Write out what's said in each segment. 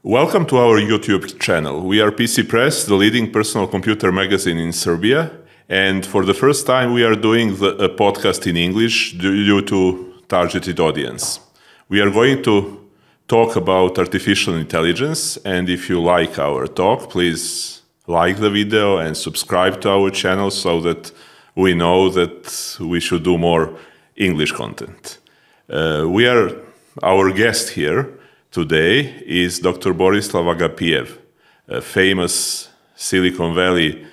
Welcome to our YouTube channel. We are PC Press, the leading personal computer magazine in Serbia. And for the first time, we are doing a podcast in English due to targeted audience. We are going to talk about artificial intelligence. And if you like our talk, please like the video and subscribe to our channel so that we know that we should do more English content. Our guest here today is Dr. Borislav Agapiev, a famous Silicon Valley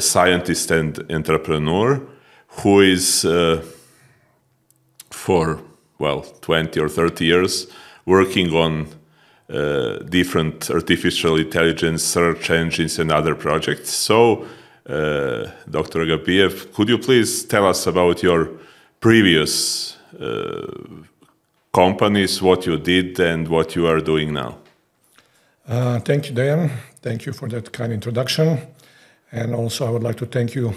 scientist and entrepreneur who is for 20 or 30 years working on different artificial intelligence search engines and other projects. So, Dr. Agapiev, could you please tell us about your previous companies, what you did and what you are doing now? Thank you, Dan. Thank you for that kind introduction. And also I would like to thank you,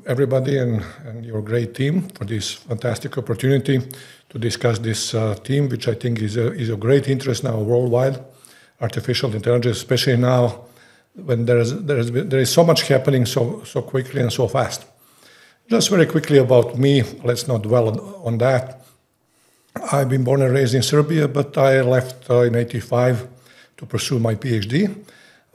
everybody and your great team for this fantastic opportunity to discuss this theme, which I think is of great interest now worldwide, artificial intelligence, especially now when there is so much happening so quickly and so fast. Just very quickly about me, let's not dwell on that. I've been born and raised in Serbia, but I left in '85 to pursue my PhD.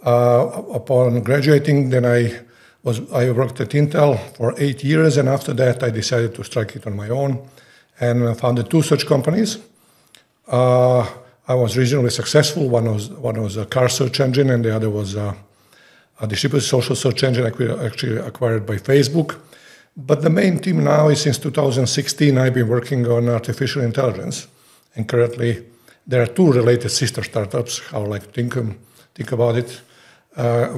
Upon graduating, then I worked at Intel for 8 years, and after that I decided to strike it on my own and founded two such companies. I was reasonably successful. One was a car search engine, and the other was a distributed social search engine actually acquired by Facebook. But the main team now is since 2016, I've been working on artificial intelligence. And currently, there are two related sister startups, how I like to think about it,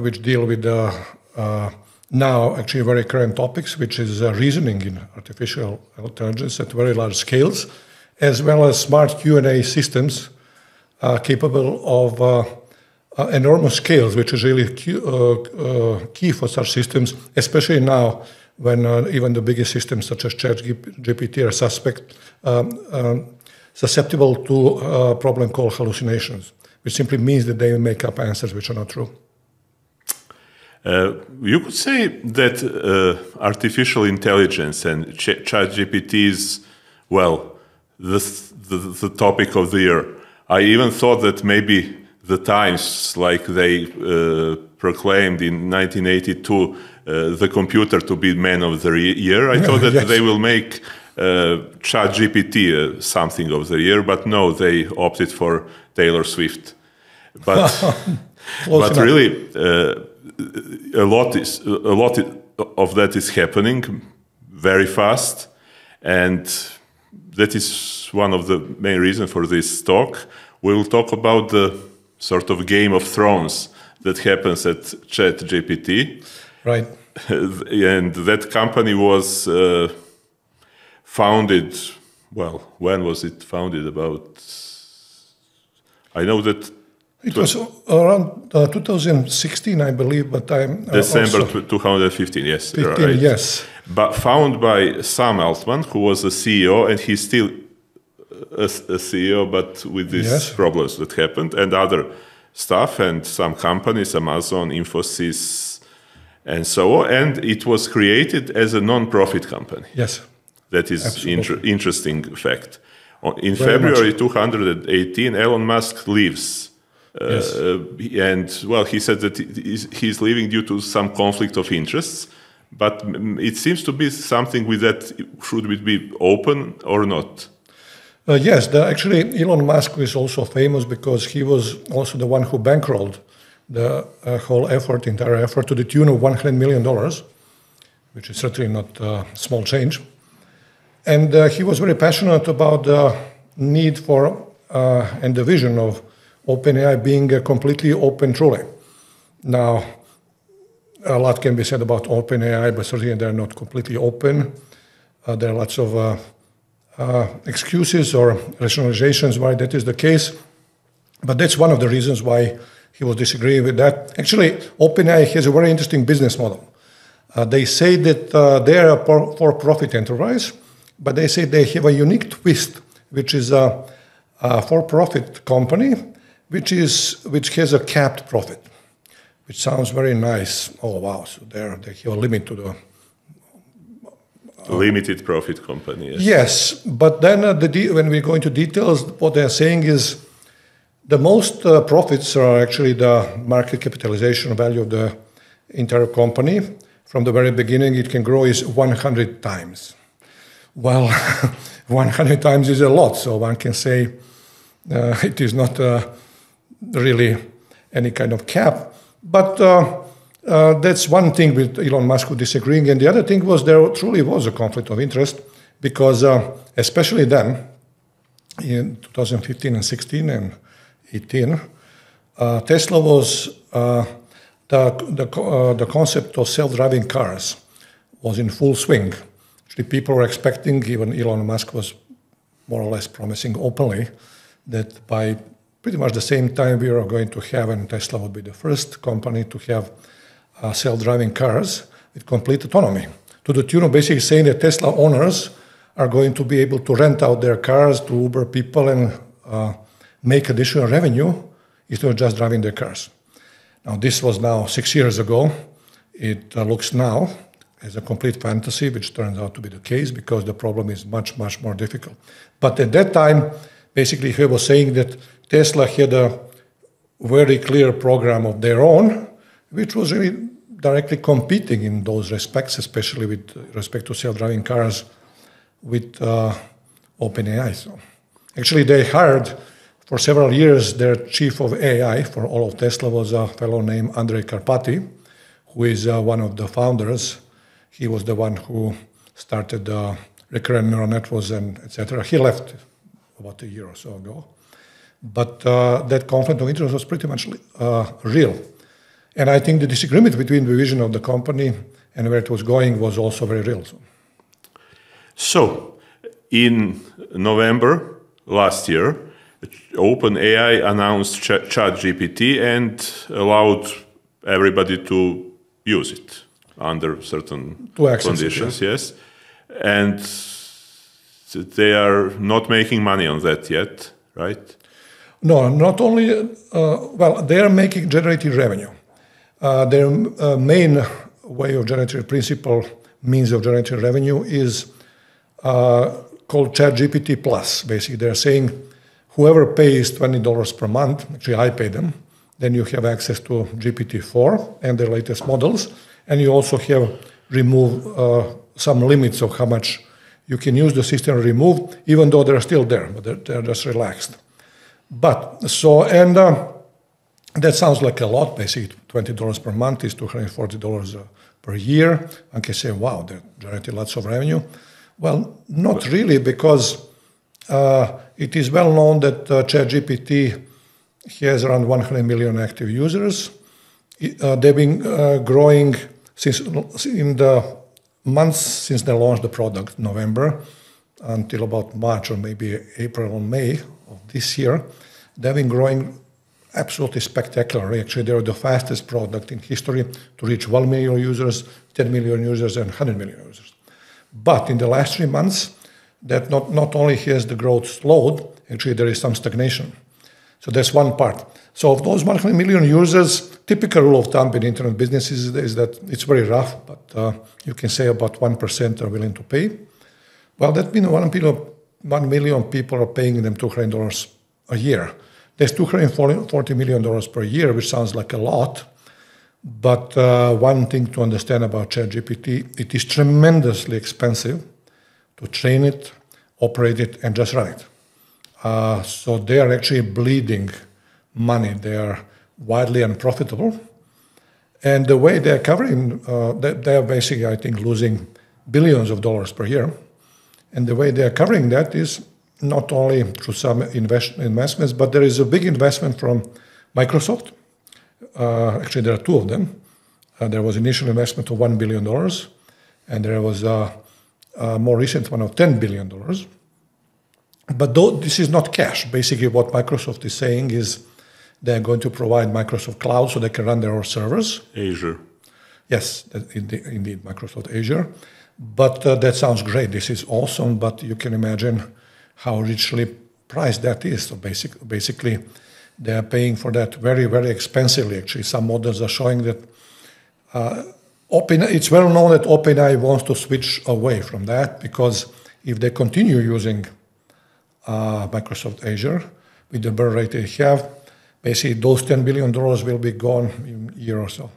which deal with now actually very current topics, which is reasoning in artificial intelligence at very large scales, as well as smart Q&A systems capable of enormous scales, which is really key for such systems, especially now when even the biggest systems such as ChatGPT are susceptible to a problem called hallucinations, which simply means that they make up answers which are not true. You could say that artificial intelligence and ChatGPT is, the topic of the year. I even thought that maybe the Times, like they proclaimed in 1982, the computer to be man of the year. I thought that they will make ChatGPT something of the year, but no, they opted for Taylor Swift. But but really, a lot of that is happening very fast, and that is one of the main reasons for this talk. We will talk about the sort of Game of Thrones that happens at ChatGPT. Right. And that company was founded, when was it founded? I know that... It was around 2016, I believe, but I'm... December 2015, yes. 15, right. Yes. But founded by Sam Altman, who was a CEO, and he's still a CEO, but with these problems that happened, and other stuff, and some companies, Amazon, Infosys, and so on. And it was created as a non-profit company. Yes. That is interesting fact. In February 2018, Elon Musk leaves. And, he said that he's leaving due to some conflict of interests. But it seems to be something with that. Should it be open or not? Yes, actually Elon Musk is also famous because he was also the one who bankrolled the whole entire effort to the tune of $100 million, which is certainly not a small change. And he was very passionate about the need for and the vision of OpenAI being completely open truly. Now, a lot can be said about OpenAI, but certainly they're not completely open. There are lots of excuses or rationalizations why that is the case. But that's one of the reasons why he was disagreeing with that. Actually, OpenAI has a very interesting business model. They say that they are a for-profit enterprise, but they say they have a unique twist, which is a for-profit company which has a capped profit, which sounds very nice. Oh wow! So they have a limit to the limited profit company. Yes, yes, but then when we go into details, what they're saying is the most profits are actually the market capitalization value of the entire company. From the very beginning, it can grow is 100 times. Well, 100 times is a lot, so one can say it is not really any kind of cap. But that's one thing with Elon Musk disagreeing. And the other thing was there truly was a conflict of interest because especially then, in 2015 and 16 and 18, Tesla was the concept of self-driving cars was in full swing. Actually, people were expecting, even Elon Musk was more or less promising openly, that by pretty much the same time we are going to have, and Tesla would be the first company to have self-driving cars with complete autonomy. To the tune of basically saying that Tesla owners are going to be able to rent out their cars to Uber people and make additional revenue instead of just driving their cars. Now, this was now 6 years ago. It looks now as a complete fantasy, which turns out to be the case because the problem is much, much more difficult. But at that time, basically, he was saying that Tesla had a very clear program of their own, which was really directly competing in those respects, especially with respect to self-driving cars with OpenAI. So actually, they hired for several years their chief of AI for all of Tesla was a fellow named Andrej Karpathy, who is one of the founders. He was the one who started recurrent neural networks and etc. He left about a year or so ago. But that conflict of interest was pretty much real. And I think the disagreement between the vision of the company and where it was going was also very real. So in November last year, OpenAI announced ChatGPT and allowed everybody to use it under certain conditions, yes. And they are not making money on that yet, right? No, not only, well, they are making generating revenue. Their main way of generating principal means of generating revenue is called ChatGPT Plus. Basically, they're saying whoever pays $20 per month, actually I pay them, then you have access to GPT-4 and the latest models, and you also have remove some limits of how much you can use the system to remove, even though they're still there, but they're just relaxed. But so, and that sounds like a lot, basically $20 per month is $240 per year. One can say, wow, they're generating lots of revenue. Well, not really, because it is well known that ChatGPT has around 100 million active users. They've been growing since in the months since they launched the product, November, until about March or maybe April or May of this year. They've been growing absolutely spectacularly. Actually, they're the fastest product in history to reach 1 million users, 10 million users, and 100 million users. But in the last 3 months, that not only has the growth slowed, actually there is some stagnation. So that's one part. So of those 100 million users, typical rule of thumb in internet businesses is that it's very rough, but you can say about 1% are willing to pay. Well, that means 1 million people are paying them $200 a year. There's $240 million per year, which sounds like a lot. But one thing to understand about ChatGPT, it is tremendously expensive to train it, operate it, and just run it. So they are actually bleeding money. They are wildly unprofitable. And the way they're covering, they are basically, I think, losing billions of dollars per year. And the way they're covering that is not only through some investments, but there is a big investment from Microsoft. Actually, there are two of them. There was initial investment of $1 billion, and there was a more recent one of $10 billion. But this is not cash. Basically, what Microsoft is saying is they're going to provide Microsoft Cloud so they can run their own servers. Azure. Yes, indeed, Microsoft Azure. But that sounds great. This is awesome, but you can imagine how richly priced that is. So basically, They are paying for that very, very expensively. Actually, some models are showing that it's well known that OpenAI wants to switch away from that, because if they continue using Microsoft Azure with the burn rate they have, basically those $10 billion will be gone in a year or so.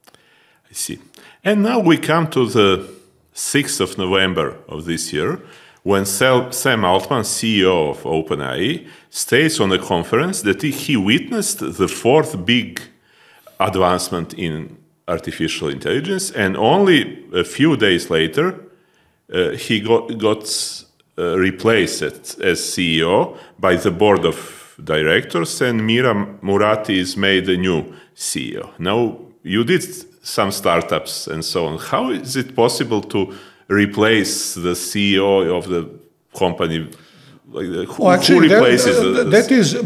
I see. And now we come to the 6th of November of this year, when Sam Altman, CEO of OpenAI, states on a conference that he witnessed the fourth big advancement in artificial intelligence, and only a few days later, he got replaced as CEO by the board of directors, and Mira Murati is made the new CEO. Now, you did some startups and so on. How is it possible to replace the CEO of the company? Who replaces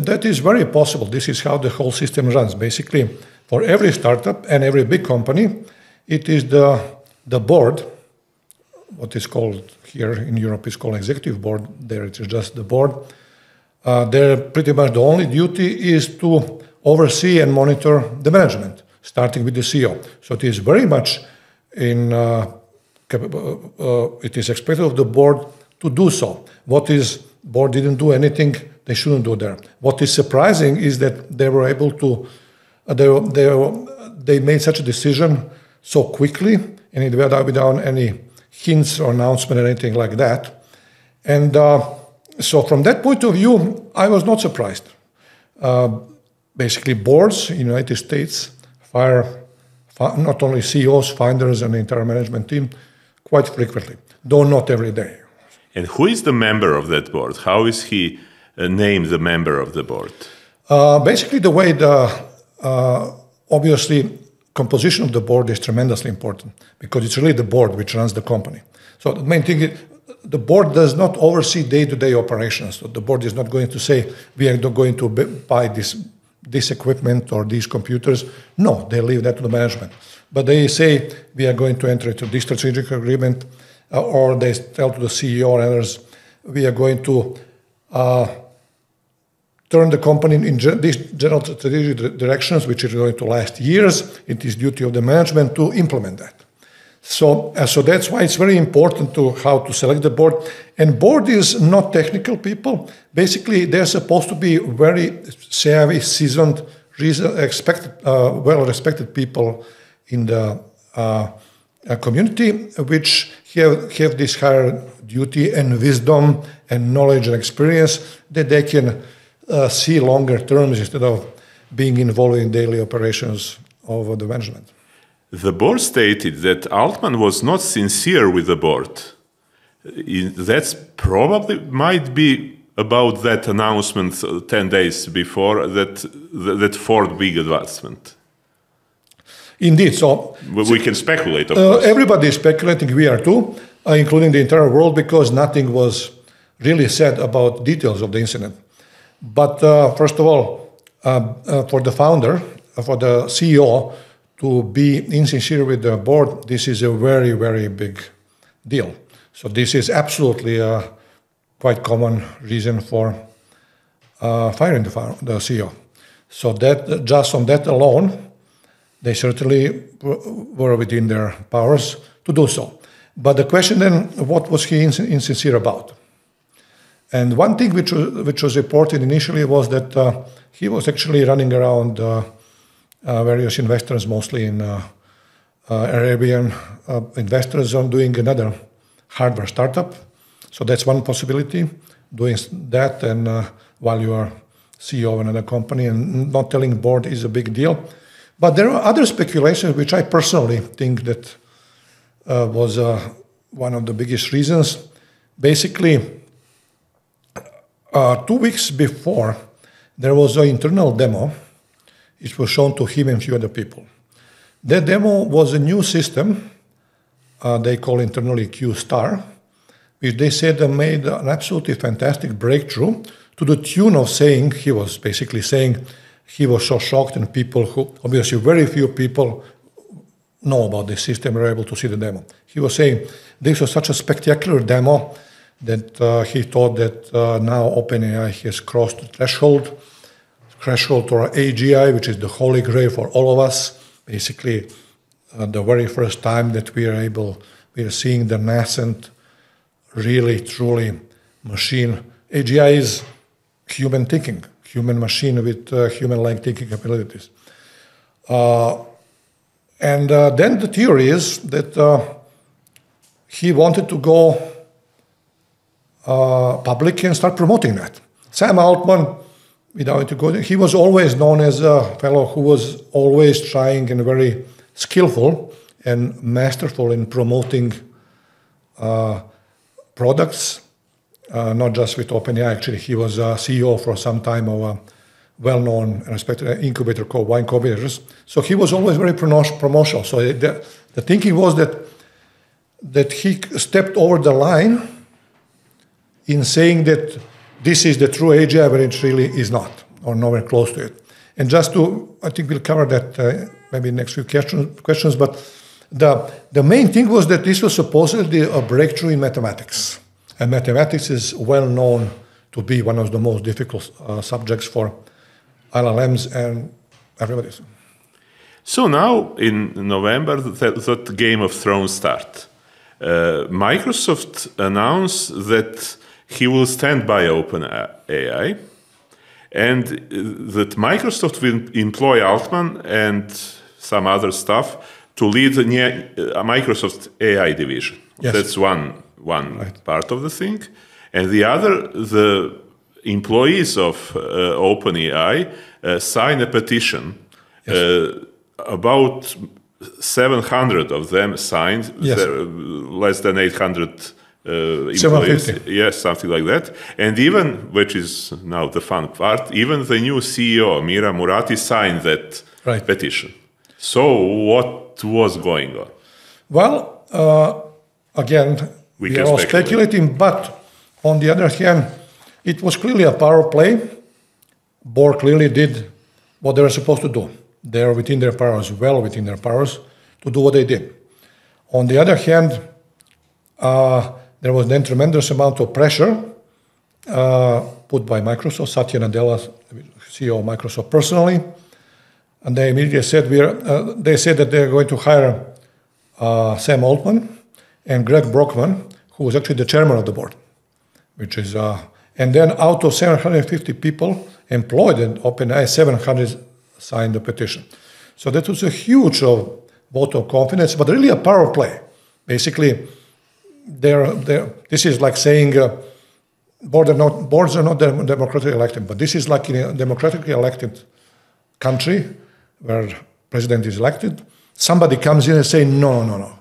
that is very possible. This is how the whole system runs. Basically, for every startup and every big company, it is the board, what is called here in Europe is called executive board. There it is just the board. Their pretty much the only duty is to oversee and monitor the management, starting with the CEO. So it is very much it is expected of the board to do so. What is board didn't do anything they shouldn't do there. What is surprising is that they were able to, they made such a decision so quickly, and without any hints or announcement or anything like that. And so from that point of view, I was not surprised. Basically, boards in the United States fire not only CEOs, founders, and the entire management team quite frequently, though not every day. And who is the member of that board? How is he named the member of the board? Basically, the way obviously, composition of the board is tremendously important, because it's really the board which runs the company. So the main thing is, the board does not oversee day-to-day operations. So the board is not going to say, we are not going to buy this equipment or these computers. No, they leave that to the management. But they say, we are going to enter into this strategic agreement, or they tell to the CEO or others, we are going to turn the company in these general strategic directions, which are going to last years. It is duty of the management to implement that. So that's why it's very important to how to select the board. And board is not technical people. Basically, they're supposed to be very savvy, seasoned, well-respected people in the community, which have this higher duty and wisdom and knowledge and experience that they can see longer terms instead of being involved in daily operations of the management. The board stated that Altman was not sincere with the board. That's probably might be about that announcement 10 days before that fourth big advancement. Indeed, so we can speculate, of course. Everybody is speculating, we are too, including the entire world, because nothing was really said about details of the incident. But first of all, for the founder, for the CEO, to be insincere with the board, this is a very, very big deal. So this is absolutely a quite common reason for firing the CEO. So that just on that alone, they certainly were within their powers to do so. But the question then, what was he insincere about? And one thing which was reported initially was that he was actually running around various investors, mostly in Arabian investors, on doing another hardware startup. So that's one possibility, doing that, and while you are CEO of another company, and not telling board is a big deal. But there are other speculations, which I personally think that was one of the biggest reasons. Basically, 2 weeks before, there was an internal demo. It was shown to him and a few other people. That demo was a new system, they call internally Q-Star, which they said made an absolutely fantastic breakthrough, to the tune of saying, he was basically saying, he was so shocked, and people who, obviously very few people know about this system were able to see the demo. He was saying, this was such a spectacular demo that he thought that now OpenAI has crossed the threshold, threshold to our AGI, which is the holy grail for all of us. Basically, the very first time that we are seeing the nascent, really, truly machine. AGI is human thinking, human machine with human-like thinking abilities. And then the theory is that he wanted to go public and start promoting that. Sam Altman, without to go, he was always known as a fellow who was always trying and very skillful and masterful in promoting products, not just with OpenAI. Actually, he was a CEO for some time of a well-known and respected incubator called Y Incubators. So he was always very promotional. So the thinking was that he stepped over the line in saying that this is the true AGI, but it really is not, or nowhere close to it. And just to, I think we'll cover that maybe next few questions, but the main thing was that this was supposedly a breakthrough in mathematics. And mathematics is well known to be one of the most difficult subjects for LLMs and everybody. So now in November, that Game of Thrones start. Microsoft announced that he will stand by OpenAI, and that Microsoft will employ Altman and some other staff to lead the Microsoft AI division. Yes. That's one right. Part of the thing. And the other, the employees of OpenAI signed a petition. Yes. About 700 of them signed, yes. Less than 800 employees. 750. Yes, something like that. And even, which is now the fun part, even the new CEO, Mira Murati, signed that right. petition. So what was going on? Well, again, we are all speculating, but on the other hand, it was clearly a power play. Board clearly did what they were supposed to do. They are within their powers, well within their powers, to do what they did. On the other hand, there was then tremendous amount of pressure put by Microsoft, Satya Nadella, CEO of Microsoft personally, and they immediately said they said that they're going to hire Sam Altman and Greg Brockman, who was actually the chairman of the board, which is and then out of 750 people employed in OpenAI, 700 signed the petition. So that was a huge vote of confidence, but really a power play. Basically, this is like saying boards are not democratically elected, but this is like in a democratically elected country where president is elected, somebody comes in and say, no,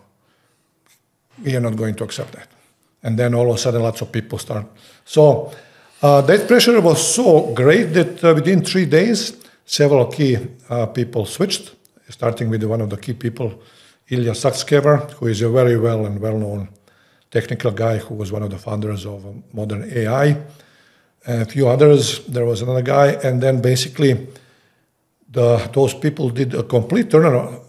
we are not going to accept that. And then all of a sudden lots of people start. So that pressure was so great that within 3 days, several key people switched, starting with one of the key people, Ilya Sutskever, who is a very well-known technical guy who was one of the founders of modern AI. And a few others, there was another guy, and then basically those people did a complete turnabout.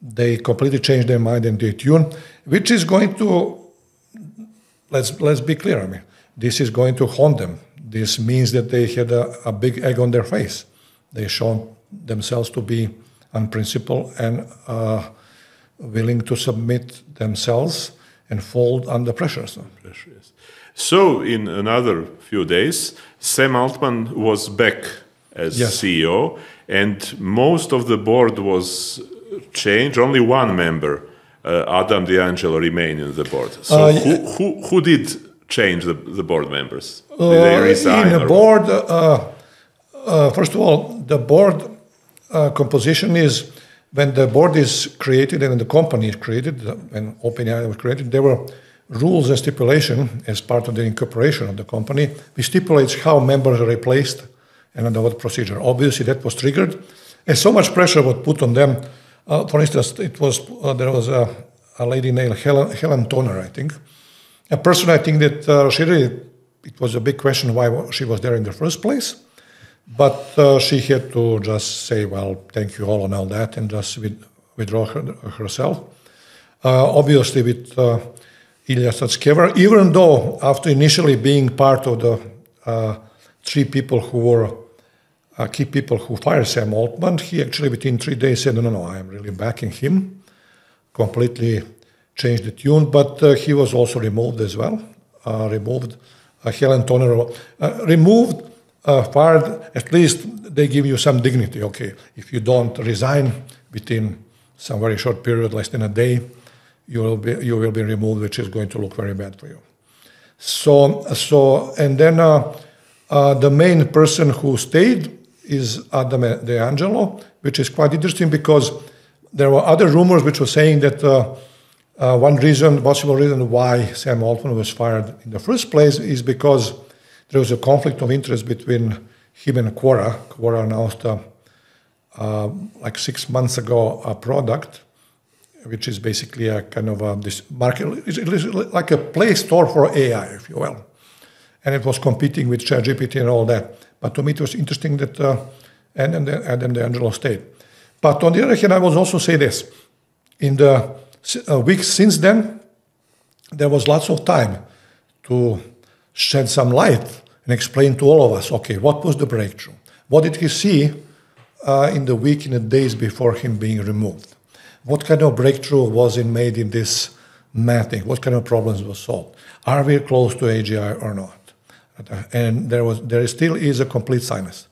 They completely changed their mind and their tune, which is going to, let's be clear, I mean, this is going to haunt them. This means that they had a big egg on their face. They shown themselves to be unprincipled and willing to submit themselves and fold under pressure. So in another few days, Sam Altman was back as yes. CEO, and most of the board was changed. Only one member, Adam D'Angelo, remained in the board. So who did change the board members? Did they resign? In the board, first of all, the board composition is when the board is created and the company is created, when OpenAI was created, there were rules and stipulation as part of the incorporation of the company, which stipulates how members are replaced and under what procedure. Obviously, that was triggered, and so much pressure was put on them. For instance, it was there was a lady named Helen Toner, I think, a person I think that she really, it was a big question why she was there in the first place, but she had to just say, well, thank you all and all that, and just withdraw herself. Obviously, with Ilya Sutskever, even though after initially being part of the three people who were key people who fired Sam Altman, he actually within 3 days said, no, I am really backing him, completely changed the tune, but he was also removed as well, removed. Helen Toner removed, fired, at least they give you some dignity. Okay, if you don't resign within some very short period, less than a day, you will be removed, which is going to look very bad for you. So and then the main person who stayed is Adam DeAngelo, which is quite interesting because there were other rumors which were saying that one possible reason why Sam Altman was fired in the first place is because there was a conflict of interest between him and Quora. Quora announced like 6 months ago a product which is basically a kind of this market, it's like a Play Store for AI, if you will. And it was competing with ChatGPT and all that. But to me, it was interesting that Adam DeAngelo stayed. But on the other hand, I will also say this. In the weeks since then, there was lots of time to shed some light and explain to all of us, okay, what was the breakthrough? What did he see in the days before him being removed? What kind of breakthrough was made in this mapping? What kind of problems were solved? Are we close to AGI or not? And there still is a complete silence.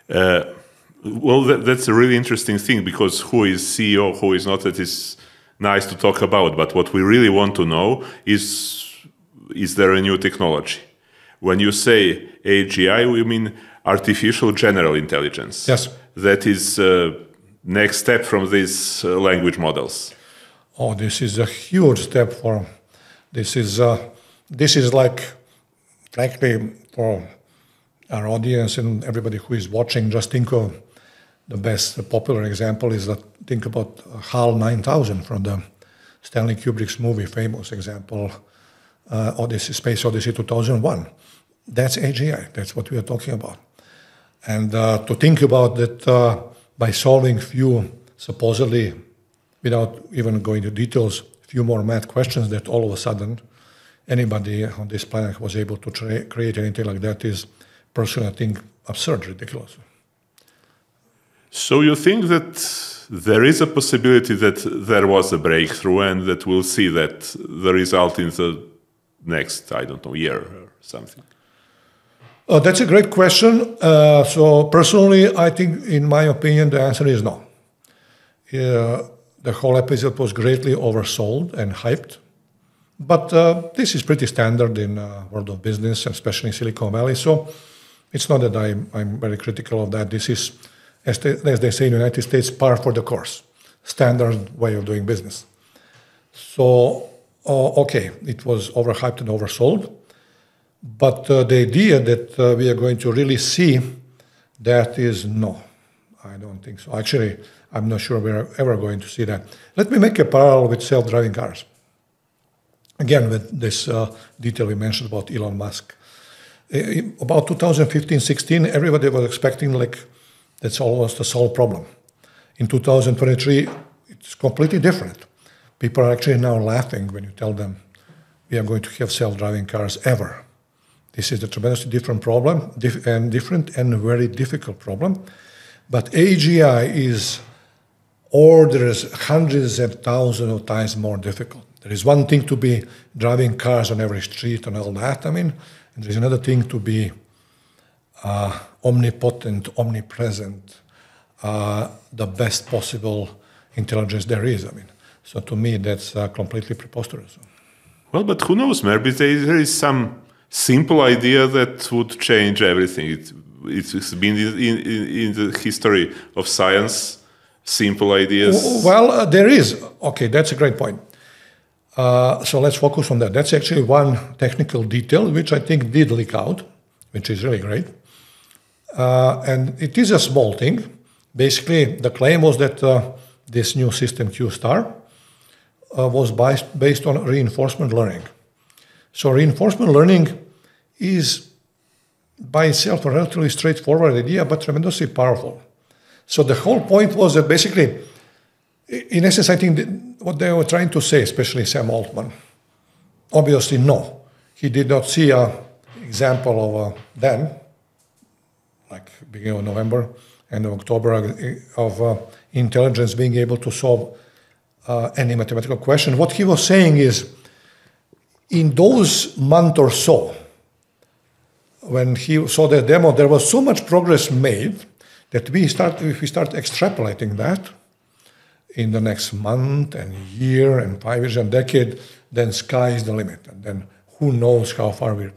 Well, that's a really interesting thing, because who is CEO, who is not, that is nice to talk about. But what we really want to know is there a new technology? When you say AGI, we mean artificial general intelligence. Yes. That is next step from these language models. Oh, this is a huge step for. This is like, frankly, for our audience and everybody who is watching, just think of the popular example is that think about HAL 9000 from the Stanley Kubrick's movie, famous example, Space Odyssey 2001. That's AGI. That's what we are talking about. And to think about that by solving few, supposedly, without even going into details, few more math questions, that all of a sudden anybody on this planet was able to create anything like that is, personally, I think, absurd, ridiculous. So you think that there is a possibility that there was a breakthrough and that we'll see that the result in the next, I don't know, year or something? That's a great question. So personally, I think, in my opinion, the answer is no. The whole episode was greatly oversold and hyped. But this is pretty standard in world of business, especially in Silicon Valley. So it's not that I'm very critical of that. This is, as they say in the United States, par for the course, standard way of doing business. So, okay, it was overhyped and oversold. But the idea that we are going to really see that is no, I don't think so. Actually, I'm not sure we're ever going to see that. Let me make a parallel with self-driving cars. Again, with this detail we mentioned about Elon Musk. About 2015-16, everybody was expecting like that's almost a solved problem. In 2023, it's completely different. People are actually now laughing when you tell them we are going to have self-driving cars ever. This is a tremendously different problem, different and very difficult problem. But AGI is orders hundreds and thousands of times more difficult. There is one thing to be driving cars on every street and all that, and there is another thing to be omnipotent, omnipresent, the best possible intelligence there is. So to me, that's completely preposterous. Well, but who knows? Maybe there is some simple idea that would change everything. It's been in the history of science, simple ideas. Well, there is. Okay, that's a great point. So let's focus on that. That's actually one technical detail which I think did leak out, which is really great. And it is a small thing. Basically, the claim was that this new system Q-star was based on reinforcement learning. So reinforcement learning is by itself a relatively straightforward idea, but tremendously powerful. So the whole point was that basically, in essence, I think what they were trying to say, especially Sam Altman, obviously no. He did not see example of then, like beginning of November, end of October, of intelligence being able to solve any mathematical question. What he was saying is, in those month or so, when he saw the demo, there was so much progress made that if we start extrapolating that in the next month and year and 5 years and decade, then sky is the limit. And then who knows how far we're.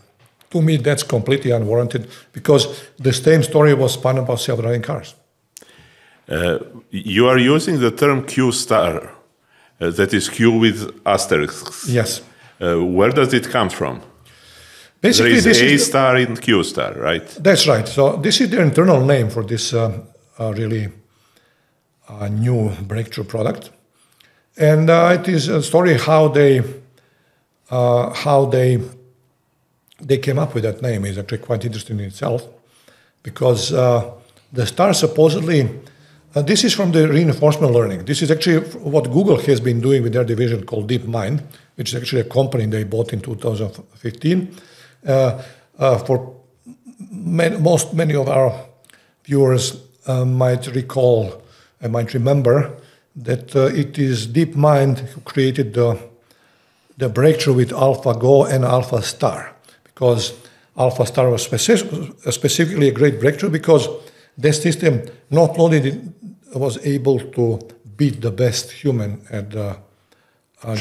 To me, that's completely unwarranted because the same story was spun about self-driving cars. You are using the term Q star, that is Q with asterisks. Yes. Where does it come from? Basically, there is A star in Q star, right? That's right. So this is their internal name for this really new breakthrough product. And it is a story how they came up with that name is actually quite interesting in itself, because the star supposedly, this is from the reinforcement learning. This is actually what Google has been doing with their division called DeepMind, which is actually a company they bought in 2015. For many of our viewers might recall and might remember that it is DeepMind who created the breakthrough with AlphaGo and AlphaStar, because AlphaStar was specifically a great breakthrough because this system not only was able to beat the best human at the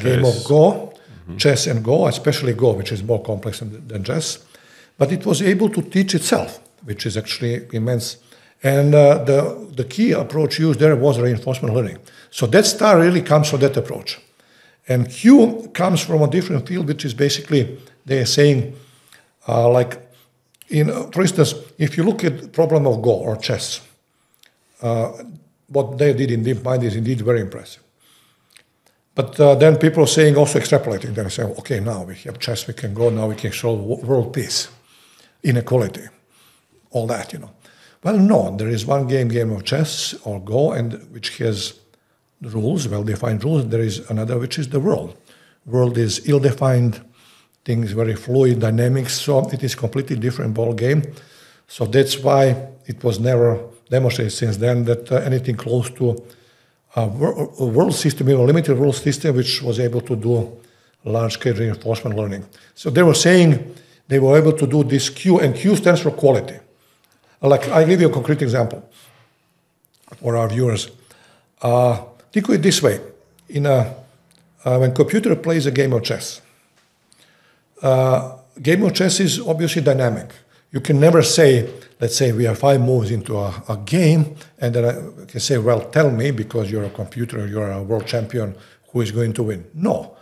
game of Go, chess and Go, especially Go, which is more complex than chess, but it was able to teach itself, which is actually immense. And the key approach used there was reinforcement learning. So that star really comes from that approach. And Q comes from a different field, which is basically, they are saying, for instance, if you look at the problem of Go or chess, what they did in DeepMind is indeed very impressive. But then people are saying, also extrapolating, they're saying, okay, now we have chess, we can go, now we can show world peace, inequality, all that, Well, no, there is one game of chess or Go, and which has rules, well-defined rules. There is another, which is the world. World is ill-defined, things very fluid, dynamics, so it is completely different ball game. So that's why it was never demonstrated since then that anything close to a world system, a limited world system, which was able to do large-scale reinforcement learning. So they were saying they were able to do this Q, and Q stands for quality. Like, I'll give you a concrete example for our viewers. Think of it this way. When computer plays a game of chess, game of chess is obviously dynamic. You can never say, let's say we are 5 moves into a game, and then I can say, well, tell me, because you're a computer, you're a world champion, who is going to win. No,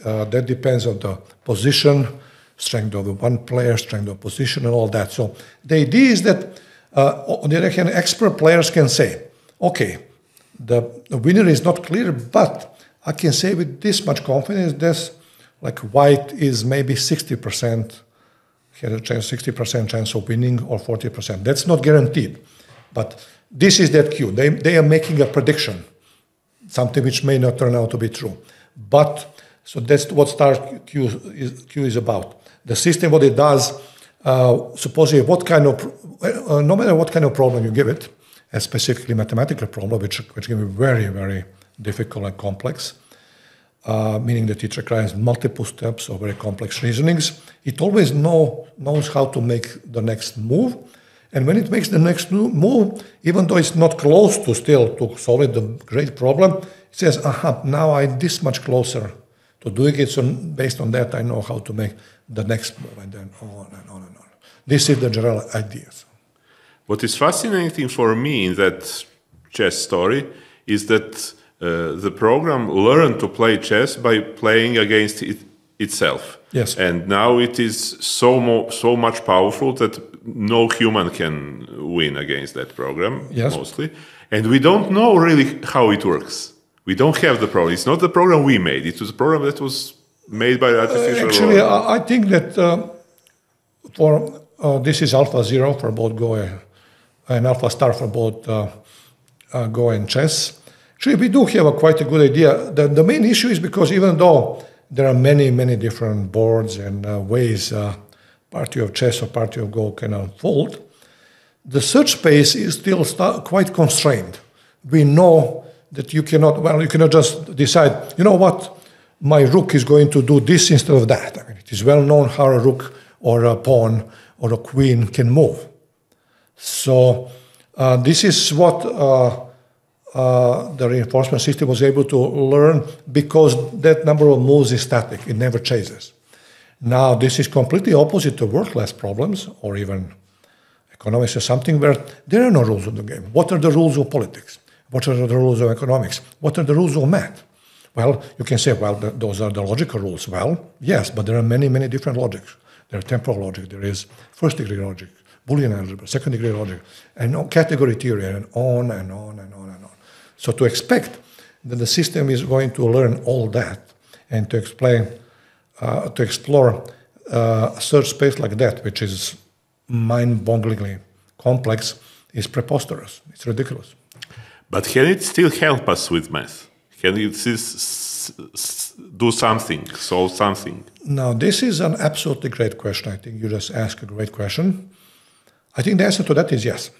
that depends on the position, strength of the one player, strength of position, and all that. So the idea is that, on the other hand, expert players can say, okay, the winner is not clear, but I can say with this much confidence that, like, white is maybe 60%, has a chance, 60% chance of winning, or 40%. That's not guaranteed, but this is that Q. They are making a prediction, something which may not turn out to be true. But so that's what star Q is about. The system, what it does, supposedly no matter what kind of problem you give it, a specifically mathematical problem, which can be very, very difficult and complex, meaning that it requires multiple steps or very complex reasonings, it always knows how to make the next move. And when it makes the next move, even though it's not close to solve the great problem, it says, aha, now I'm this much closer to doing it. So based on that, I know how to make the next move, and then on and on and on. This is the general idea. What is fascinating for me in that chess story is that the program learned to play chess by playing against itself. Yes. And now it is so much powerful that no human can win against that program, yes, mostly. And we don't know really how it works. We don't have the program. It's not the program we made. It was a program that was made by artificial actually, I think that this is Alpha 0 for both Go and Alpha Star for both Go and chess. Actually, we do have quite a good idea. The main issue is because even though there are many, many different boards and ways party of chess or party of Go can unfold, the search space is still quite constrained. We know that you cannot just decide, you know what, my rook is going to do this instead of that. I mean, it is well known how a rook or a pawn or a queen can move. So this is what the reinforcement system was able to learn, because that number of moves is static. It never changes. Now, this is completely opposite to world-class problems or even economics or something where there are no rules of the game. What are the rules of politics? What are the rules of economics? What are the rules of math? Well, you can say, well, those are the logical rules. Well, yes, but there are many, many different logics. There are temporal logic, there is first-degree logic, Boolean algebra, second-degree logic, and category theory, and on and on and on and on. So to expect that the system is going to learn all that and to explore a search space like that, which is mind-bogglingly complex, is preposterous. It's ridiculous. But can it still help us with math? Can it do something, solve something? Now, this is an absolutely great question. I think you just asked a great question. I think the answer to that is yes.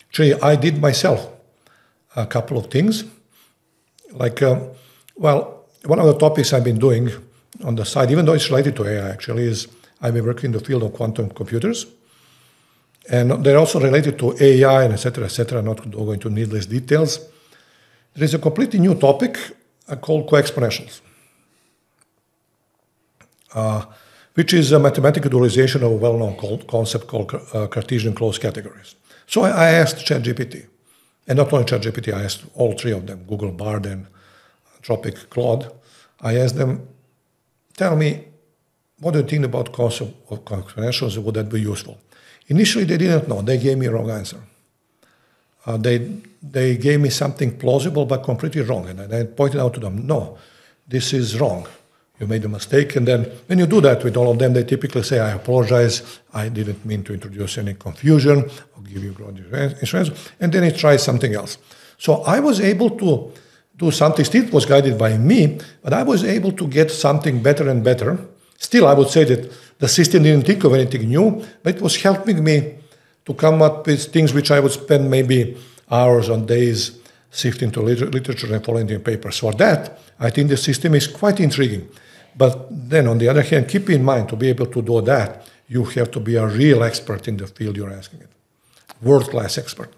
Actually, I did myself a couple of things. Like, well, one of the topics I've been doing on the side, even though it's related to AI actually, is I've been working in the field of quantum computers. And they're also related to AI and et cetera, I'm not going into needless details. There is a completely new topic called co-exponentials, which is a mathematical dualization of a well-known concept called Cartesian closed categories. So I asked ChatGPT, and not only ChatGPT, I asked all three of them, Google, Bard, and Anthropic Claude. I asked them, tell me, what do you think about concept of exponentials? Would that be useful? Initially, they didn't know. They gave me a wrong answer. They gave me something plausible but completely wrong. And I pointed out to them, no, this is wrong. You made a mistake. And then when you do that with all of them, they typically say, I apologize. I didn't mean to introduce any confusion or give you broad insurance. And then he tries something else. So I was able to do something. Still, it was guided by me, but I was able to get something better and better. Still, I would say that the system didn't think of anything new, but it was helping me to come up with things which I would spend maybe hours on days sifting to literature and following the papers. For that, I think the system is quite intriguing. But then, on the other hand, keep in mind, to be able to do that, you have to be a real expert in the field you're asking it. World-class expert.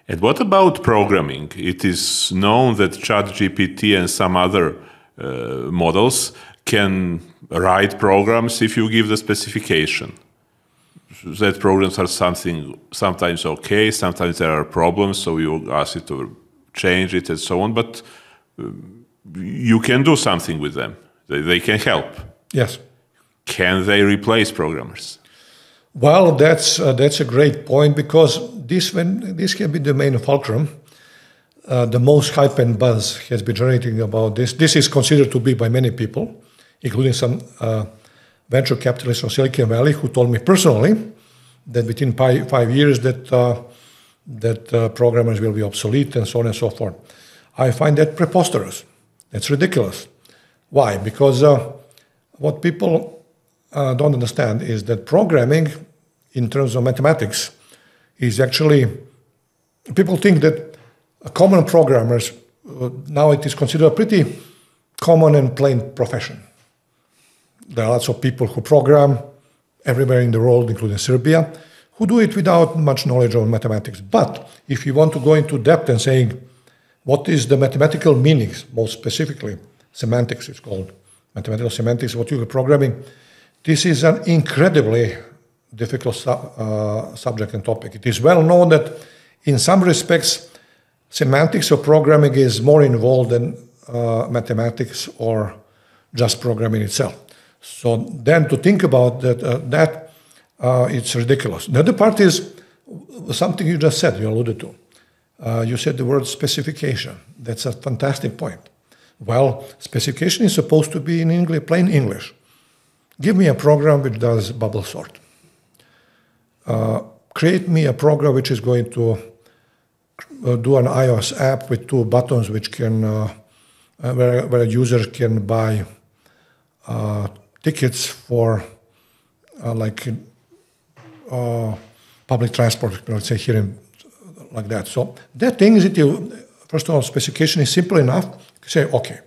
And what about programming? It is known that ChatGPT and some other models can write programs if you give the specification. That programs are sometimes okay, sometimes there are problems, so you ask it to change it and so on, but you can do something with them. They can help. Yes. Can they replace programmers? Well, that's a great point, because this can be the main fulcrum. The most hype and buzz has been generating about this. This is considered to be by many people, including some venture capitalists from Silicon Valley, who told me personally that within 5 years that programmers will be obsolete and so on and so forth. I find that preposterous. That's ridiculous. Why? Because what people don't understand is that programming, in terms of mathematics, is actually, people think that common programmers, now it is considered a pretty common and plain profession. There are lots of people who program everywhere in the world, including Serbia, who do it without much knowledge of mathematics. But if you want to go into depth and saying, what is the mathematical meanings, most specifically, semantics is called, mathematical semantics, what you are programming, this is an incredibly difficult subject and topic. It is well known that in some respects, semantics of programming is more involved than mathematics or just programming itself. So then to think about that, it's ridiculous. The other part is something you just said, you alluded to. You said the word specification. That's a fantastic point. Well, specification is supposed to be in English, plain English. Give me a program which does bubble sort. Create me a program which is going to do an iOS app with 2 buttons which can, where a user can buy tickets for like public transport, let's say here like that. So that thing is, first of all, specification is simple enough to say, okay,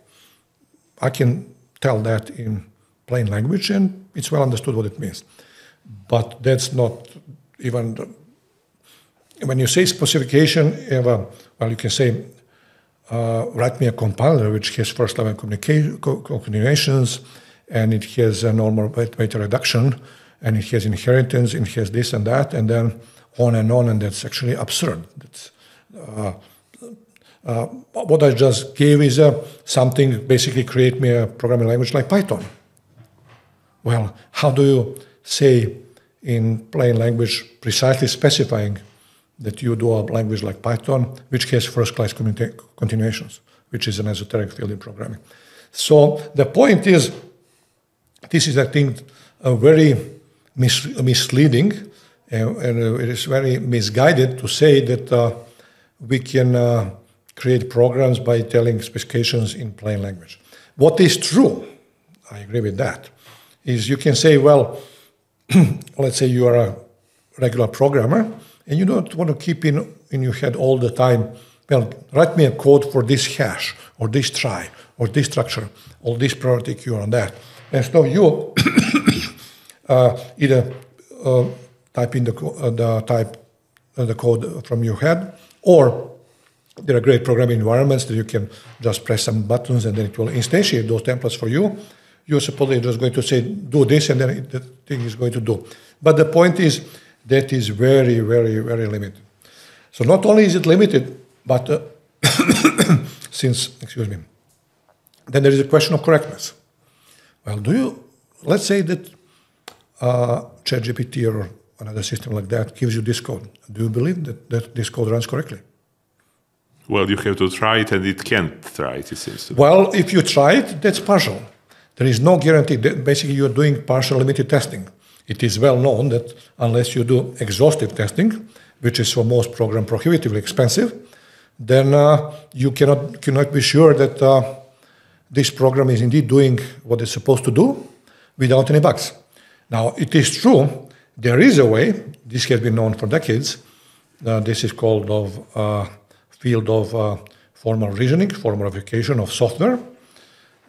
I can tell that in plain language and it's well understood what it means. But that's not even, when you say specification, well, you can say, write me a compiler which has first level continuations, and it has a normal weight reduction, and it has inheritance, it has this and that, and then on, and that's actually absurd. That's, what I just gave is something, basically create me a programming language like Python. Well, how do you say in plain language, precisely specifying that you do a language like Python, which has first-class continuations, which is an esoteric field in programming. So the point is, this is, I think, a very misleading, and it is very misguided to say that we can create programs by telling specifications in plain language. What is true, I agree with that, is you can say, well, let's say you are a regular programmer, and you don't want to keep in your head all the time, well, write me a code for this hash, or this try, or this structure, or this priority queue on that. And so you either type in the code from your head, or there are great programming environments that you can just press some buttons and then it will instantiate those templates for you. You're supposedly just going to say, do this, and then the thing is going to do. But the point is, that is very, very, very limited. So not only is it limited, but then there is a question of correctness. Well, let's say that ChatGPT or another system like that gives you this code. Do you believe that this code runs correctly? Well, you have to try it, and it can't try it, it seems to be. Well, if you try it, that's partial. There is no guarantee. Basically, you're doing partial limited testing. It is well known that unless you do exhaustive testing, which is for most programs prohibitively expensive, then you cannot be sure that this program is indeed doing what it's supposed to do without any bugs. Now, it is true, there is a way, this has been known for decades, this is called field of formal reasoning, formal verification of software.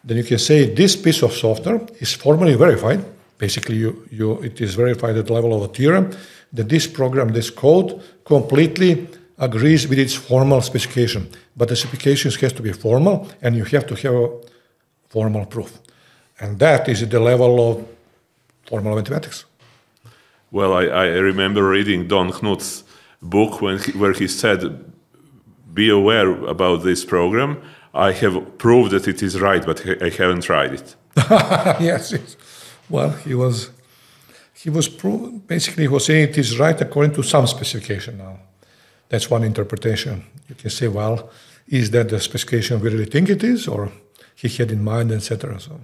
Then you can say this piece of software is formally verified. Basically, it is verified at the level of a theorem that this program, this code, completely agrees with its formal specification. But the specification has to be formal, and you have to have a formal proof. And that is at the level of formal mathematics. Well, I remember reading Don Knuth's book where he said, be aware about this program. I have proved that it is right, but I haven't tried it. Yes. Well, he was basically he was saying it is right according to some specification. Now, that's one interpretation. You can say, well, is that the specification we really think it is, or he had in mind, etc. So,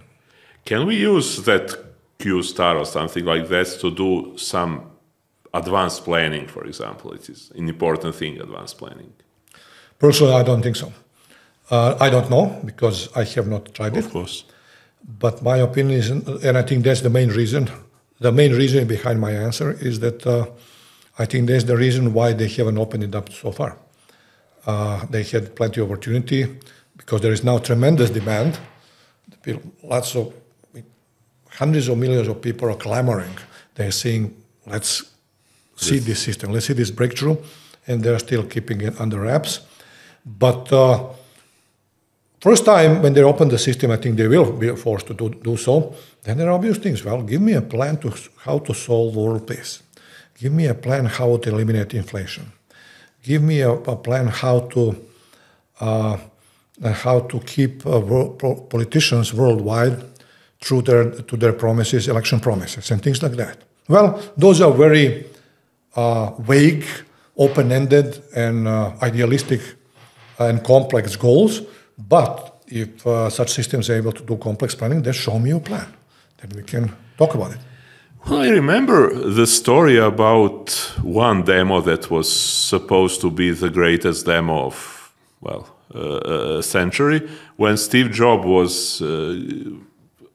can we use that Q star or something like that to do some advanced planning, for example? It is an important thing, advanced planning. Personally, I don't think so. I don't know, because I have not tried it. Of course. But my opinion is, and I think that's the main reason behind my answer is that I think that's the reason why they haven't opened it up so far. They had plenty of opportunity because there is now tremendous demand. Hundreds of millions of people are clamoring. They're saying, let's see this system, let's see this breakthrough, and they're still keeping it under wraps. But first time when they open the system, I think they will be forced to do so. Then there are obvious things. Well, give me a plan to how to solve world peace. Give me a plan how to eliminate inflation. Give me a plan how to keep politicians worldwide true to their promises, election promises, and things like that. Well, those are very vague, open-ended, and idealistic and complex goals. But if such systems are able to do complex planning, then show me your plan. Then we can talk about it. Well, I remember the story about one demo that was supposed to be the greatest demo of, a century, when Steve Jobs was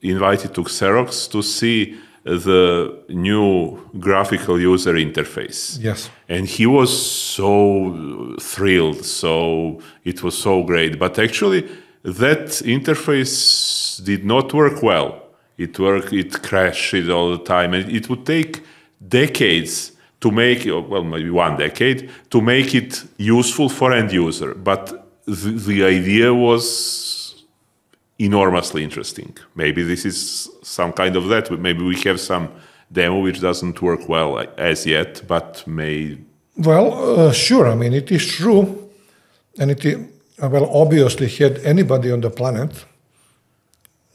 invited to Xerox to see the new graphical user interface. Yes. And he was so thrilled, so it was so great. But actually, that interface did not work well. It crashed all the time, and it would take decades to make, well, maybe 1 decade, to make it useful for end user. But the idea was enormously interesting. Maybe this is some kind of that. Maybe we have some demo which doesn't work well as yet, but may... Well, sure. I mean, it is true. And well, obviously, had anybody on the planet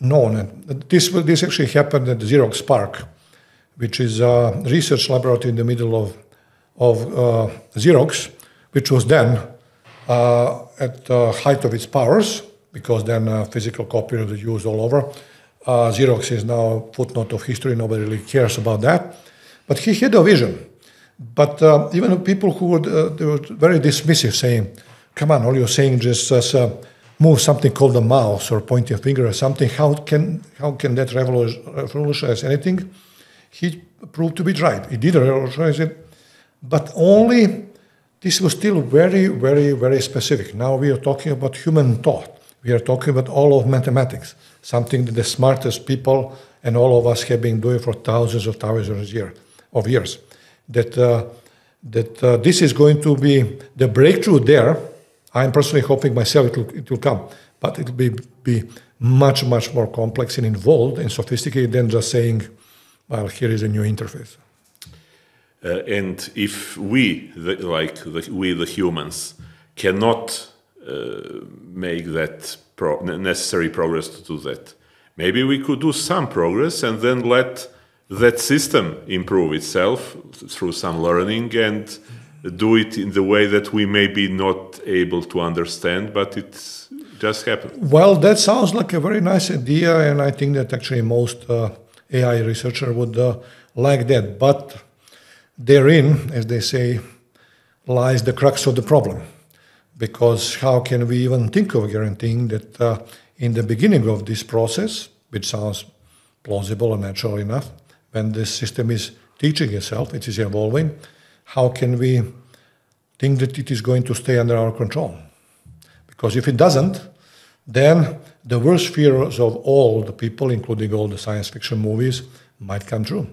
known it. This actually happened at Xerox PARC, which is a research laboratory in the middle of Xerox, which was then at the height of its powers, because then physical copier was used all over. Xerox is now a footnote of history. Nobody really cares about that. But he had a vision. But even people who they were very dismissive, saying, come on, all you're saying just move something called a mouse or point your finger or something. How can that revolutionize anything? He proved to be right. He did revolutionize it, but only this was still very, very, very specific. Now we are talking about human thought. We are talking about all of mathematics, something that the smartest people and all of us have been doing for thousands of years. That this is going to be the breakthrough there. I'm personally hoping myself it will come, but it will be much, much more complex and involved and sophisticated than just saying, well, here is a new interface. And if we, the humans, cannot make that necessary progress to do that, maybe we could do some progress and then let that system improve itself through some learning and do it in the way that we may be not able to understand, but it just happened. Well, that sounds like a very nice idea, and I think that actually most AI researcher would like that. But therein, as they say, lies the crux of the problem. Because how can we even think of guaranteeing that in the beginning of this process, which sounds plausible and natural enough, when this system is teaching itself, it is evolving, how can we think that it is going to stay under our control? Because if it doesn't, then the worst fears of all the people, including all the science fiction movies, might come true.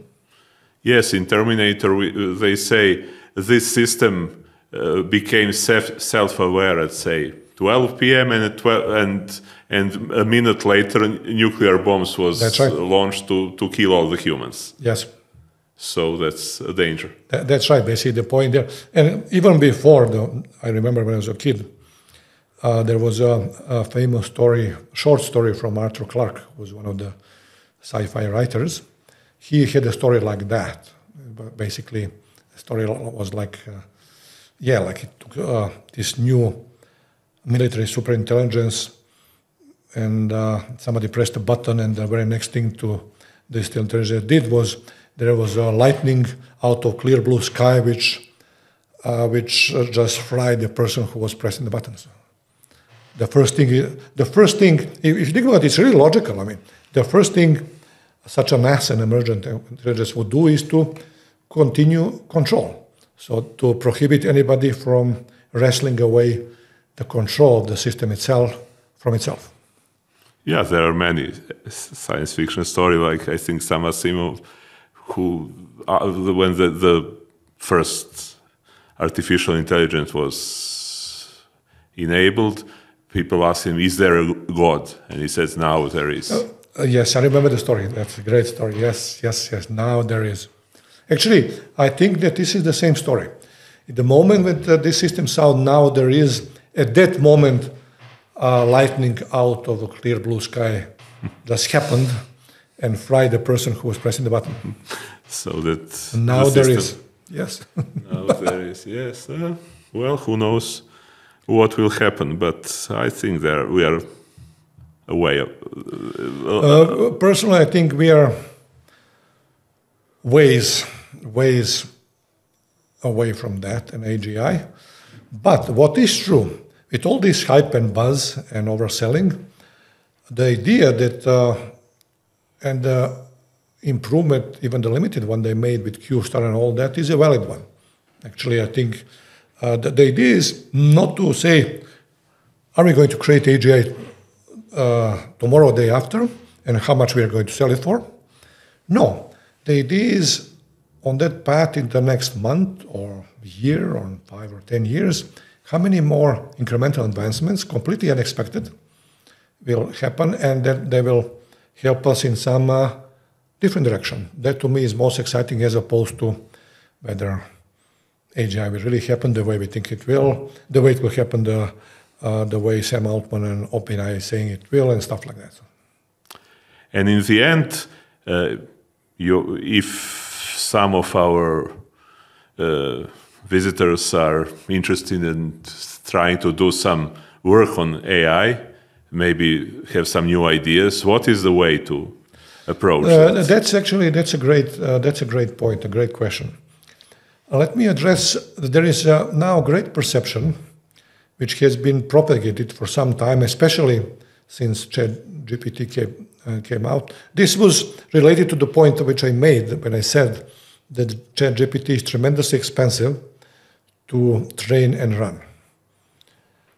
Yes, in Terminator, they say this system became self-aware at, say, 12 p.m. and a minute later, nuclear bombs was launched to kill all the humans. Yes. So that's a danger. That's right. They see the point there. And even before, I remember when I was a kid, there was a famous short story from Arthur Clarke, who was one of the sci-fi writers. He had a story like that. Basically, the story was like, like it took this new military superintelligence, and somebody pressed a button, and the very next thing to this intelligence did was there was a lightning out of clear blue sky, which just fried the person who was pressing the buttons. The first thing, if you think about it, it's really logical. I mean, the first thing such an emergent intelligence would do is to continue control. So to prohibit anybody from wrestling away the control of the system itself from itself. Yeah, there are many science fiction stories, like I think Sam Asimov, who, when the first artificial intelligence was enabled, people asked him, is there a God? And he says, now there is. Yes, I remember the story. That's a great story. Yes, now there is. Actually, I think that this is the same story. At the moment that this system sound, now there is, at that moment, lightning out of a clear blue sky just happened and fried the person who was pressing the button. So that now there is. Yes. Now there is, yes. Well, who knows what will happen, but I think we are away. Personally, I think we are ways away from that and AGI. But what is true, with all this hype and buzz and overselling, the idea that, and improvement, even the limited one they made with Q-star and all that, is a valid one. Actually, I think the idea is not to say, are we going to create AGI tomorrow or day after, and how much we are going to sell it for? No. The idea is on that path in the next month or year or 5 or 10 years, how many more incremental advancements, completely unexpected, will happen, and that they will help us in some different direction. That to me is most exciting, as opposed to whether AGI will really happen the way we think it will, the way it will happen the way Sam Altman and OpenAI is saying it will, and stuff like that. And in the end, if some of our visitors are interested in trying to do some work on AI, maybe have some new ideas, what is the way to approach that? That's a great point, a great question. Let me address, there is now a great perception which has been propagated for some time, especially since ChatGPT came out. This was related to the point which I made when I said that ChatGPT is tremendously expensive to train and run.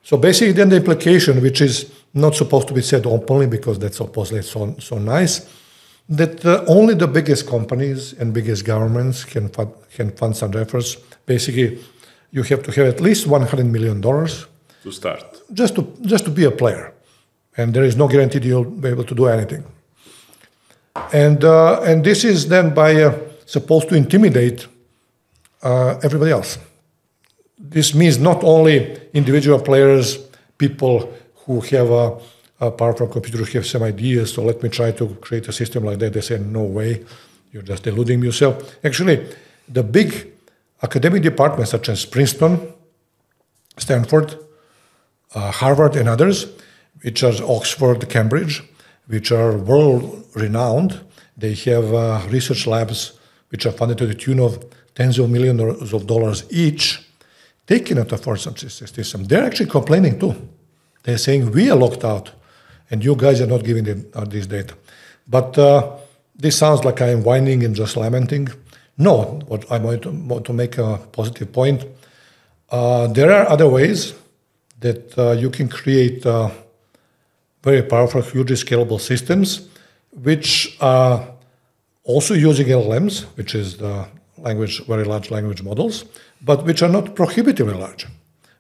So basically then the implication, which is not supposed to be said openly because that's supposedly so nice, that only the biggest companies and biggest governments can fund such efforts. Basically, you have to have at least $100 million to start, just to be a player, and there is no guarantee you'll be able to do anything. And this is then supposed to intimidate everybody else. This means not only individual players, people who have a powerful computer, who have some ideas, so let me try to create a system like that. They say, no way, you're just deluding yourself. Actually, the big academic departments such as Princeton, Stanford, Harvard and others, which are Oxford, Cambridge, which are world-renowned, they have research labs which are funded to the tune of tens of millions of dollars each. They cannot afford such a system. They're actually complaining too. They're saying, we are locked out, and you guys are not giving this data. But this sounds like I'm whining and just lamenting. No, what I want to make a positive point. There are other ways that you can create very powerful, hugely scalable systems, which are also using LLMs, which is the very large language models, but which are not prohibitively large,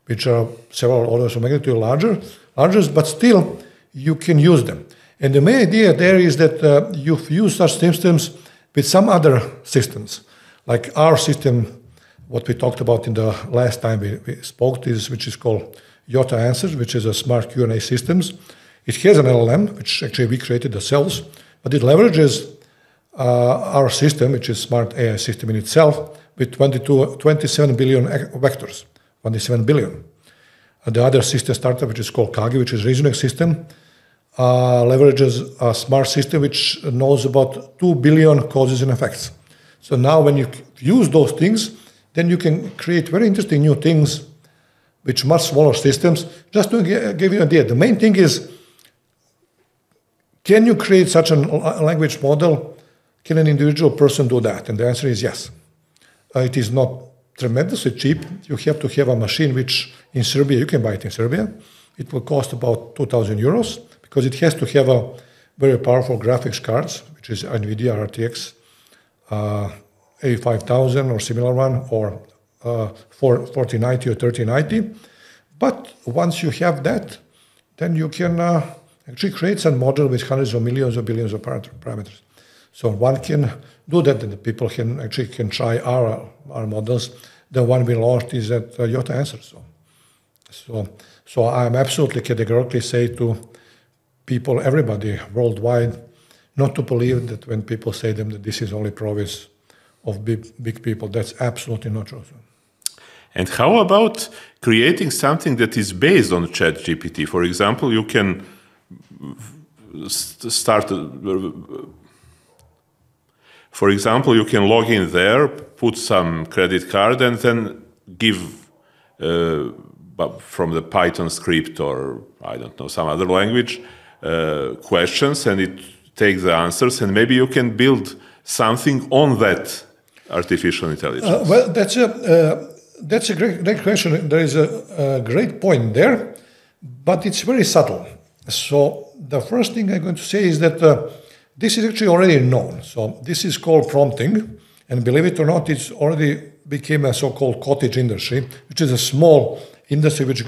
which are several orders of magnitude larger, but still you can use them. And the main idea there is that you've used such systems with some other systems, like our system, what we talked about in the last time we spoke, which is called Yota Answers, which is a smart Q&A systems. It has an LLM, which actually we created ourselves, but it leverages our system, which is smart AI system in itself, with 27 billion vectors, 27 billion. The other system startup, which is called Kage, which is a reasoning system, leverages a smart system which knows about 2 billion causes and effects. So now when you use those things, then you can create very interesting new things with much smaller systems. Just to give you an idea, the main thing is, can you create such a language model? Can an individual person do that? And the answer is yes. It is not tremendously cheap. You have to have a machine which in Serbia, you can buy it in Serbia. It will cost about 2,000 euros because it has to have a very powerful graphics cards, which is NVIDIA RTX 85,000 or similar one, or 4090 or 3090. But once you have that, then you can actually create some model with hundreds of millions or billions of parameters. So one can do that, and the people can try our models. The one we launched is at Yota Answers. So I'm absolutely categorically say to people, everybody worldwide, not to believe that when people say them that this is only province of big people. That's absolutely not true. And how about creating something that is based on ChatGPT? For example, you can start. For example, you can log in there, put some credit card, and then give from the Python script or I don't know some other language questions, and it takes the answers. And maybe you can build something on that artificial intelligence? Well, that's a great question. There is a great point there, but it's very subtle. So the first thing I'm going to say is that this is actually already known. So this is called prompting, and believe it or not, it's already became a so-called cottage industry, which is a small industry which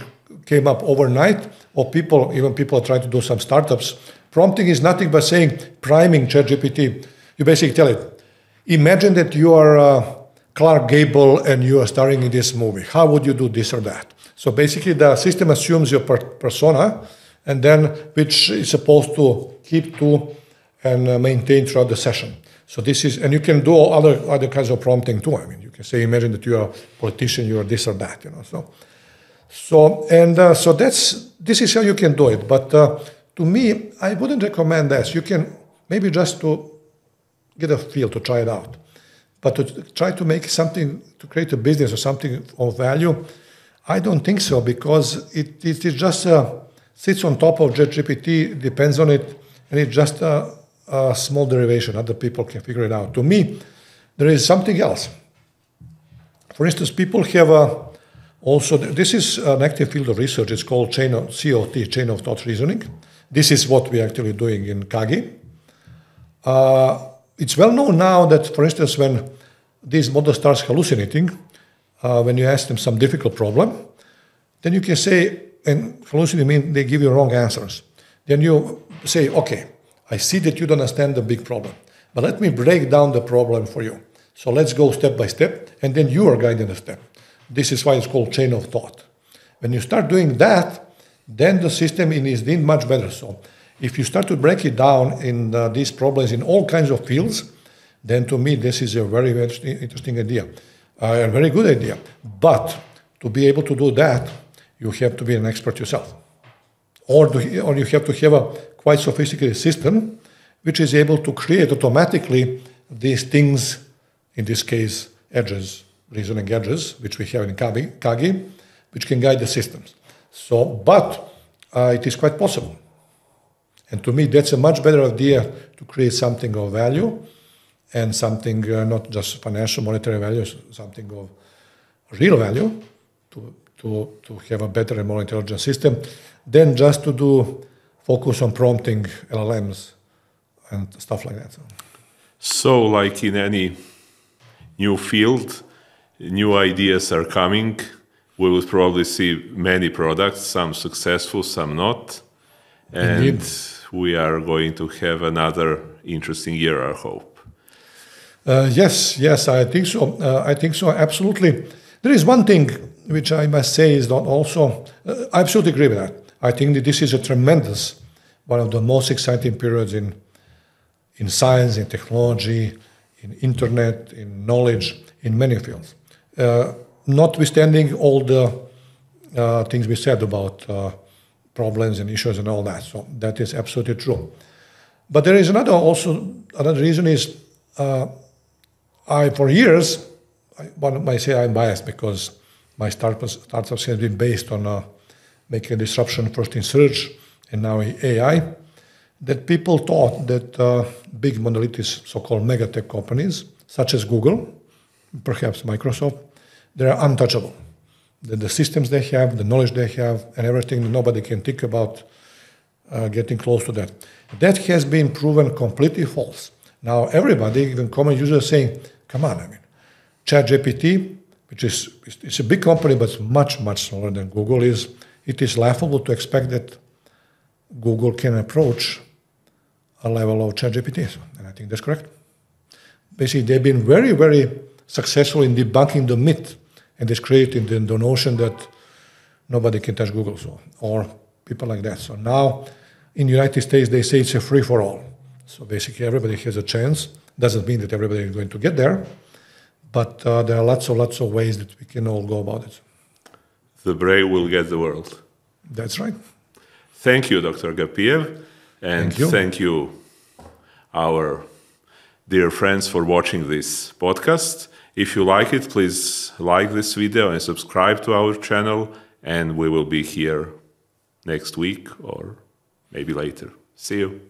came up overnight, or even people try to do some startups. Prompting is nothing but saying, priming ChatGPT. You basically tell it, imagine that you are Clarke Gable and you are starring in this movie. How would you do this or that? So basically the system assumes your persona, and then which is supposed to keep to and maintain throughout the session. So this is, and you can do other kinds of prompting too. I mean, you can say, imagine that you are a politician, you are this or that, So this is how you can do it. But to me, I wouldn't recommend this. You can maybe just to get a feel, to try it out. But to try to make something, to create a business or something of value, I don't think so, because it just sits on top of ChatGPT, depends on it, and it's just a small derivation. Other people can figure it out. To me, there is something else. For instance, people have also, this is an active field of research. It's called COT, chain of thought reasoning. This is what we're actually doing in Kagi. It's well known now that, for instance, when this model starts hallucinating, when you ask them some difficult problem, then you can say, and hallucinating means they give you wrong answers. Then you say, okay, I see that you don't understand the big problem, but let me break down the problem for you. So let's go step by step, and then you are guiding the step. This is why it's called chain of thought. When you start doing that, then the system is doing much better. So if you start to break it down in these problems in all kinds of fields, then to me this is a very, very interesting idea, a very good idea. But to be able to do that, you have to be an expert yourself. Or you have to have a quite sophisticated system which is able to create automatically these things, in this case, edges, reasoning edges, which we have in Kagi, which can guide the systems. So, but it is quite possible. And to me, that's a much better idea to create something of value and something not just financial, monetary value, something of real value to have a better and more intelligent system than just to focus on prompting LLMs and stuff like that. So like in any new field, new ideas are coming. We will probably see many products, some successful, some not. And Indeed. We are going to have another interesting year, I hope. Yes, I think so. I think so, absolutely. There is one thing which I must say is not also, I absolutely agree with that. I think that this is a tremendous, one of the most exciting periods in science, in technology, in internet, in knowledge, in many fields. Notwithstanding all the things we said about problems and issues and all that. So that is absolutely true. But there is another reason is, for years, one might say I'm biased because my startups have been based on making a disruption first in search and now in AI, that people thought that big monolithic so-called megatech companies, such as Google, perhaps Microsoft, they're untouchable. That the systems they have, the knowledge they have, and everything, nobody can think about getting close to that. That has been proven completely false. Now everybody, even common users, are saying, come on, I mean, ChatGPT, which is it's a big company, but it's much, much smaller than Google is. It is laughable to expect that Google can approach a level of ChatGPT, and I think that's correct. Basically, they've been very, very successful in debunking the myth and discrediting the notion that nobody can touch Google, or people like that. So now, in the United States, they say it's a free-for-all. So basically, everybody has a chance. Doesn't mean that everybody is going to get there, but there are lots of ways that we can all go about it. The brave will get the world. That's right. Thank you, Dr. Agapiev, and thank you, our dear friends, for watching this podcast. If you like it, please like this video and subscribe to our channel, and we will be here next week or maybe later. See you.